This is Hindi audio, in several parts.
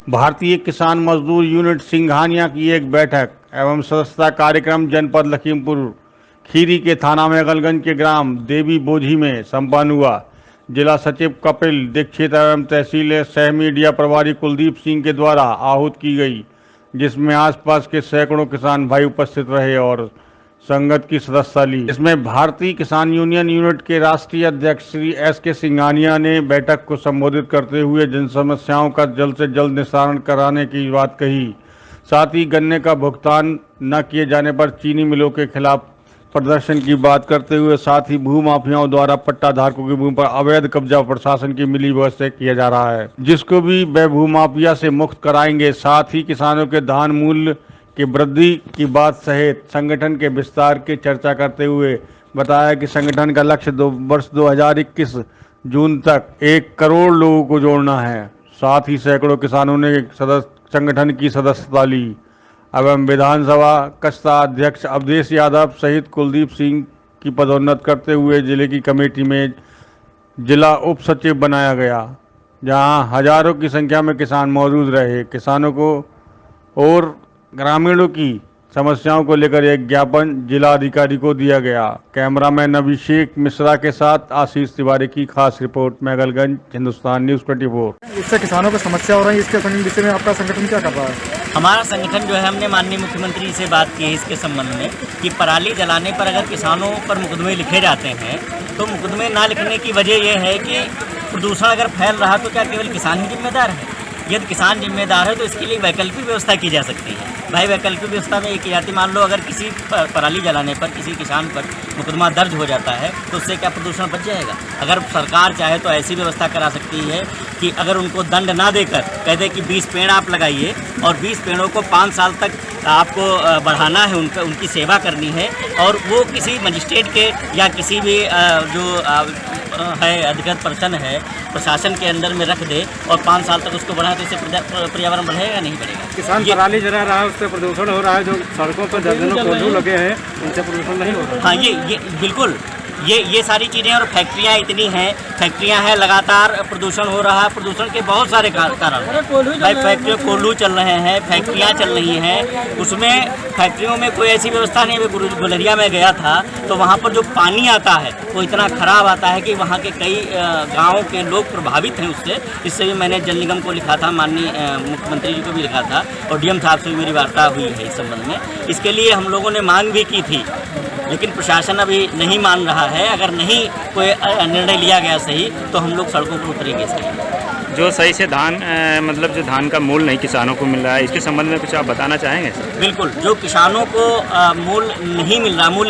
भारतीय किसान मजदूर यूनिट सिंघानिया की एक बैठक एवं सदस्यता कार्यक्रम जनपद लखीमपुर खीरी के थाना मेघलगंज के ग्राम देवी बोझी में संपन्न हुआ। जिला सचिव कपिल दीक्षित एवं तहसील सह मीडिया प्रभारी कुलदीप सिंह के द्वारा आहूत की गई, जिसमें आसपास के सैकड़ों किसान भाई उपस्थित रहे और संगत की सदस्यता ली। इसमें भारतीय किसान यूनियन यूनिट के राष्ट्रीय अध्यक्ष श्री एस.के. सिंघानिया ने बैठक को संबोधित करते हुए जन समस्याओं का जल्द से जल्द निस्तारण कराने की बात कही। साथ ही गन्ने का भुगतान न किए जाने पर चीनी मिलों के खिलाफ प्रदर्शन की बात करते हुए साथ ही भूमाफियाओं द्वारा पट्टा धारकों की भूमि पर अवैध कब्जा प्रशासन की मिली व्यवस्था किया जा रहा है, जिसको भी वह भूमाफिया से मुक्त कराएंगे। साथ ही किसानों के धान मूल्य की वृद्धि की बात सहित संगठन के विस्तार की चर्चा करते हुए बताया कि संगठन का लक्ष्य वर्ष 2021 जून तक 1 करोड़ लोगों को जोड़ना है। साथ ही सैकड़ों किसानों ने संगठन की सदस्यता ली एवं विधानसभा कस्ता अध्यक्ष अवधेश यादव सहित कुलदीप सिंह की पदोन्नत करते हुए जिले की कमेटी में जिला उप सचिव बनाया गया, जहां हजारों की संख्या में किसान मौजूद रहे। किसानों को और ग्रामीणों की समस्याओं को लेकर एक ज्ञापन जिला अधिकारी को दिया गया। कैमरामैन अभिषेक मिश्रा के साथ आशीष तिवारी की खास रिपोर्ट, मेघलगंज, हिंदुस्तान न्यूज़ 24। इससे किसानों को समस्या हो रही है, इसके विषय में आपका संगठन क्या कर रहा है? हमारा संगठन जो है, हमने माननीय मुख्यमंत्री से बात की है इसके संबंध में कि पराली जलाने पर अगर किसानों पर मुकदमे लिखे जाते हैं तो मुकदमे ना लिखने की वजह यह है कि प्रदूषण अगर फैल रहा तो क्या केवल किसान ही जिम्मेदार है? यदि किसान जिम्मेदार है तो इसके लिए वैकल्पिक व्यवस्था की जा सकती है। भाई वैकल्पिक व्यवस्था में एक जाति, मान लो अगर किसी पराली जलाने पर किसी किसान पर मुकदमा दर्ज हो जाता है तो उससे क्या प्रदूषण बच जाएगा? अगर सरकार चाहे तो ऐसी व्यवस्था करा सकती है कि अगर उनको दंड ना देकर कह दे कि 20 पेड़ आप लगाइए और 20 पेड़ों को 5 साल तक आपको बढ़ाना है, उनकी सेवा करनी है, और वो किसी मजिस्ट्रेट के या किसी भी जो है अधिकृत पर्सन है प्रशासन के अंदर में रख दे और 5 साल तक उसको बढ़ाए तो इससे पर्यावरण बढ़ेगा नहीं बढ़ेगा? किसान पराली जला रहा है, उससे प्रदूषण हो रहा है। जो सड़कों पर दर्जनों कोल्हू लगे हैं, उनसे प्रदूषण नहीं हो रहा। हाँ, ये बिल्कुल ये सारी चीज़ें, और फैक्ट्रियाँ इतनी हैं, फैक्ट्रियाँ हैं, लगातार प्रदूषण हो रहा है। प्रदूषण के बहुत सारे कारण भाई, फैक्ट्री कोल्हू चल रहे हैं, फैक्ट्रियाँ चल रही हैं, उसमें फैक्ट्रियों में कोई ऐसी व्यवस्था नहीं है। मैं गुलरिया में गया था तो वहाँ पर जो पानी आता है वो इतना ख़राब आता है कि वहाँ के कई गाँव के लोग प्रभावित हैं उससे। इससे भी मैंने जल निगम को लिखा था, माननीय मुख्यमंत्री जी को भी लिखा था, और डीएम साहब से भी मेरी वार्ता हुई है इस संबंध में। इसके लिए हम लोगों ने मांग भी की थी, लेकिन प्रशासन अभी नहीं मान रहा है। अगर नहीं कोई निर्णय लिया गया सही तो हम लोग सड़कों पर उतरेंगे सही। जो सही से धान मतलब जो धान का मूल्य नहीं किसानों को मिल रहा है, इसके संबंध में कुछ आप बताना चाहेंगे? बिल्कुल, जो किसानों को मूल्य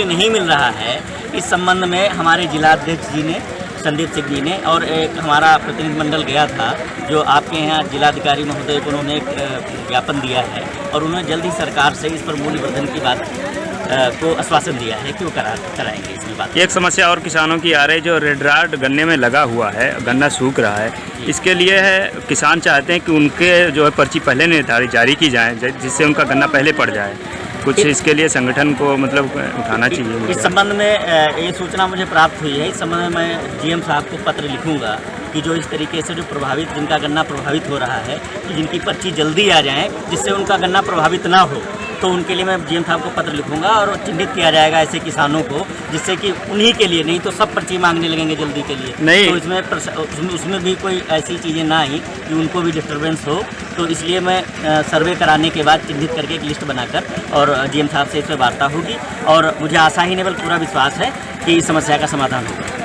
नहीं मिल रहा है, इस संबंध में हमारे जिलाध्यक्ष जी ने, संदीप सिंह जी ने, और एक हमारा प्रतिनिधिमंडल गया था जो आपके यहाँ जिलाधिकारी महोदय को, उन्होंने एक ज्ञापन दिया है और उन्होंने जल्द ही सरकार से इस पर मूल्य वर्धन की बात को आश्वासन दिया है कि वो कराएंगे इसकी बात। एक समस्या और किसानों की आ रही है, जो रेड राड गन्ने में लगा हुआ है, गन्ना सूख रहा है, इसके लिए है किसान चाहते हैं कि उनके जो है पर्ची पहले निर्धारित जारी की जाए, जिससे उनका गन्ना पहले पड़ जाए। कुछ इसके लिए संगठन को मतलब उठाना चाहिए। इस संबंध में ये सूचना मुझे प्राप्त हुई है। इस संबंध में मैं जीएम साहब को पत्र लिखूंगा कि जो इस तरीके से जो जिनका गन्ना प्रभावित हो रहा है, कि जिनकी पर्ची जल्दी आ जाए जिससे उनका गन्ना प्रभावित ना हो, तो उनके लिए मैं जीएम साहब को पत्र लिखूंगा और चिन्हित किया जाएगा ऐसे किसानों को, जिससे कि उन्हीं के लिए, नहीं तो सब पर्ची मांगने लगेंगे जल्दी के लिए नहीं, तो उसमें भी कोई ऐसी चीज़ें ना आई कि उनको भी डिस्टर्बेंस हो। तो इसलिए मैं सर्वे कराने के बाद चिन्हित करके एक लिस्ट बनाकर और जीएम साहब से इस पर वार्ता होगी, और मुझे आशा ही नहीं बल्कि पूरा विश्वास है कि इस समस्या का समाधान होगा।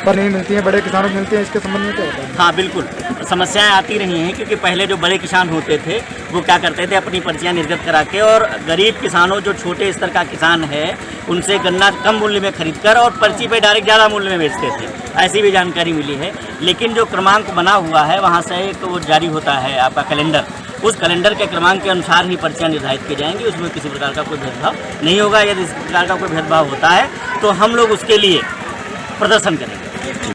पर नहीं मिलती है, बड़े किसानों को मिलती है, इसके संबंध में क्या होता है? हाँ बिल्कुल, समस्याएं आती रही हैं, क्योंकि पहले जो बड़े किसान होते थे वो क्या करते थे, अपनी पर्चियां निर्गत करा के, और गरीब किसानों, जो छोटे स्तर का किसान है, उनसे गन्ना कम मूल्य में खरीद कर और पर्ची पे डायरेक्ट ज़्यादा मूल्य में बेचते थे। ऐसी भी जानकारी मिली है। लेकिन जो क्रमांक बना हुआ है वहाँ से एक वो जारी होता है आपका कैलेंडर, उस कैलेंडर के क्रमांक के अनुसार ही पर्चियाँ निर्धारित की जाएंगी। उसमें किसी प्रकार का कोई भेदभाव नहीं होगा। यदि इस प्रकार का कोई भेदभाव होता है तो हम लोग उसके लिए प्रदर्शन करेंगे।